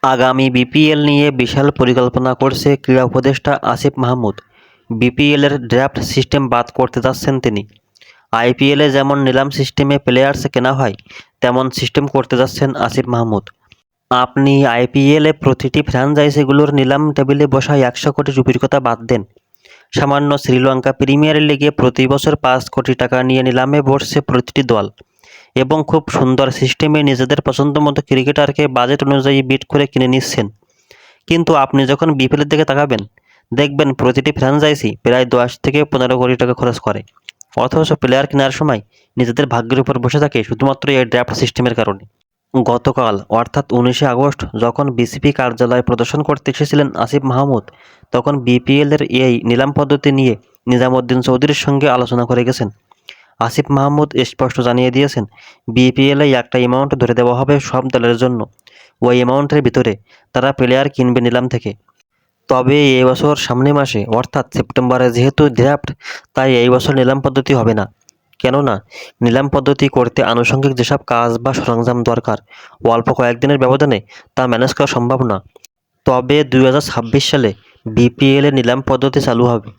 আগামী বিপিএল নিয়ে বিশাল পরিকল্পনা করছে ক্রীড়া উপদেষ্টা আসিফ মাহমুদ। বিপিএলের ড্রাফট সিস্টেম বাদ করতে যাচ্ছেন তিনি। আইপিএলে যেমন নিলাম সিস্টেমে প্লেয়ার্স কেনা হয়, তেমন সিস্টেম করতে যাচ্ছেন আসিফ মাহমুদ। আপনি আইপিএলে প্রতিটি ফ্র্যাঞ্চাইজিগুলোর নিলাম টেবিলে বসা 100 কোটি রুপির কথা বাদ দেন। সামান্য শ্রীলঙ্কা প্রিমিয়ার লিগে প্রতি বছর 5 কোটি টাকা নিয়ে নিলামে বসছে প্রতিটি দল, এবং খুব সুন্দর সিস্টেমে নিজেদের পছন্দমতো ক্রিকেটারকে বাজেট অনুযায়ী বিট করে কিনে নিচ্ছেন। কিন্তু আপনি যখন বিপিএলের দিকে তাকাবেন, দেখবেন প্রতিটি ফ্র্যাঞ্চাইজি প্রায় 10 থেকে 15 কোটি টাকা খরচ করে, অথচ প্লেয়ার কেনার সময় নিজেদের ভাগ্যের উপর বসে থাকে শুধুমাত্র এই ড্রাফট সিস্টেমের কারণে। গতকাল অর্থাৎ 19শে আগস্ট যখন বিসিবি কার্যালয়ে প্রদর্শন করতে এসেছিলেন আসিফ মাহমুদ, তখন বিপিএলের এই নিলাম পদ্ধতি নিয়ে নিজামুদ্দিন চৌধুরীর সঙ্গে আলোচনা করে গেছেন। আসিফ মাহমুদ স্পষ্ট জানিয়ে দিয়েছেন, বিপিএলে একটা অ্যামাউন্ট ধরে দেওয়া হবে সব দলের জন্য। ওই অ্যামাউন্টের ভিতরে তারা প্লেয়ার কিনবে নিলাম থেকে। তবে এই বছর সামনের মাসে অর্থাৎ সেপ্টেম্বরে যেহেতু ড্রাফট, তাই এই বছর নিলাম পদ্ধতি হবে না। কেননা নিলাম পদ্ধতি করতে আনুষঙ্গিক যেসব কাজ বা সরঞ্জাম দরকার, অল্প কয়েকদিনের ব্যবধানে তা ম্যানেজ করা সম্ভব না। তবে 2026 সালে বিপিএলে নিলাম পদ্ধতি চালু হবে।